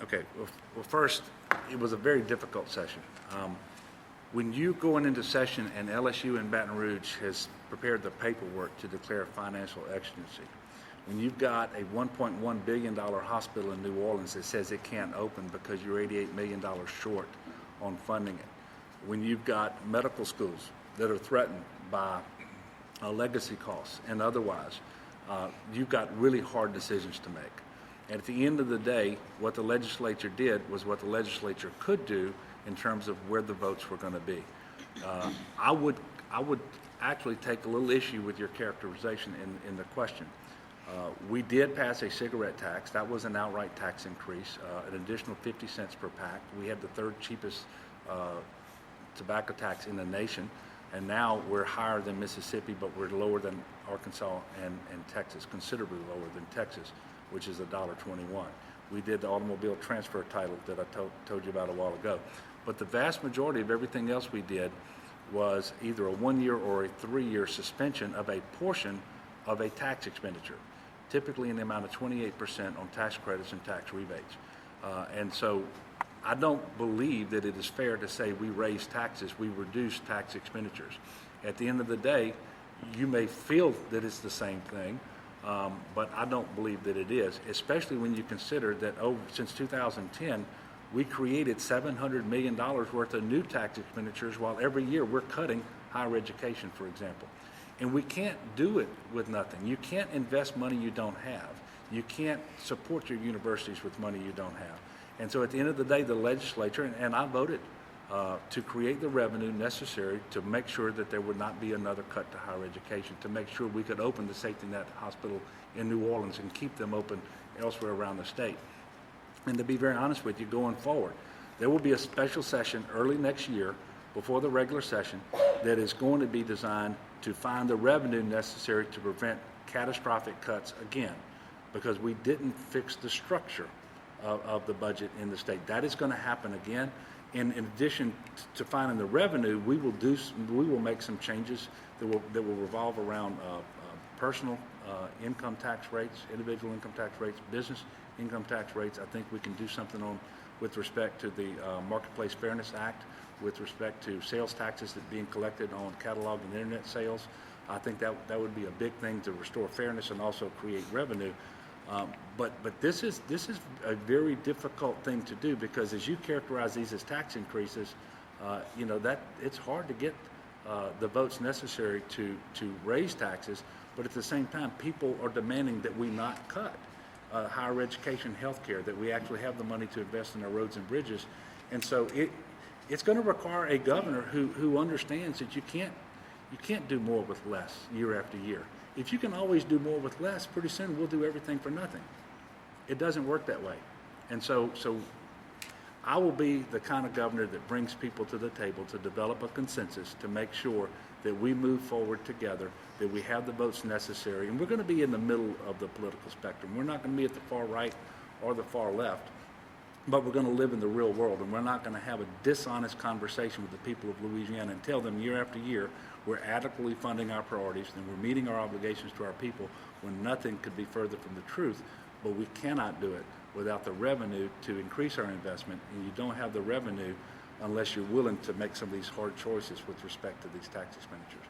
Okay, well, first, it was a very difficult session. When you going into session and LSU and Baton Rouge has prepared the paperwork to declare financial exigency, when you've got a $1.1 billion hospital in New Orleans that says it can't open because you're $88 million short on funding it, when you've got medical schools that are threatened by legacy costs and otherwise, you've got really hard decisions to make. And at the end of the day, what the legislature did was what the legislature could do in terms of where the votes were going to be. I would actually take a little issue with your characterization in the question. We did pass a cigarette tax. That was an outright tax increase, an additional 50 cents per pack. We had the third cheapest tobacco tax in the nation, and now we're higher than Mississippi, but we're lower than Arkansas and Texas, considerably lower than Texas, which is $1.21. We did the automobile transfer title that I told you about a while ago. But the vast majority of everything else we did was either a 1-year or a 3-year suspension of a portion of a tax expenditure, typically in the amount of 28% on tax credits and tax rebates. And so I don't believe that it is fair to say we raise taxes, we reduce tax expenditures. At the end of the day, you may feel that it's the same thing, but I don't believe that it is, especially when you consider that since 2010, we created $700 million worth of new tax expenditures, while every year we're cutting higher education, for example. And we can't do it with nothing. You can't invest money you don't have. You can't support your universities with money you don't have. And so at the end of the day, the legislature, and I voted to create the revenue necessary to make sure that there would not be another cut to higher education, to make sure we could open the safety net hospital in New Orleans and keep them open elsewhere around the state. And to be very honest with you, going forward, there will be a special session early next year before the regular session that is going to be designed to find the revenue necessary to prevent catastrophic cuts again, because we didn't fix the structure of the budget in the state. That is going to happen again. And in addition to finding the revenue, we will make some changes that will revolve around personal income tax rates, individual income tax rates, business income tax rates. I think we can do something with respect to the Marketplace Fairness Act, with respect to sales taxes that are being collected on catalog and internet sales. I think that would be a big thing to restore fairness and also create revenue. But this is a very difficult thing to do, because as you characterize these as tax increases, that it's hard to get the votes necessary to raise taxes. But at the same time, people are demanding that we not cut higher education, health care, that we actually have the money to invest in our roads and bridges. And so it's going to require a governor who understands that you can't do more with less year after year. If you can always do more with less, pretty soon we'll do everything for nothing. It doesn't work that way. And so I will be the kind of governor that brings people to the table to develop a consensus to make sure that we move forward together, that we have the votes necessary. And we're going to be in the middle of the political spectrum. We're not going to be at the far right or the far left, but we're going to live in the real world, and we're not going to have a dishonest conversation with the people of Louisiana and tell them year after year we're adequately funding our priorities and we're meeting our obligations to our people, when nothing could be further from the truth. But we cannot do it without the revenue to increase our investment, and you don't have the revenue unless you're willing to make some of these hard choices with respect to these tax expenditures.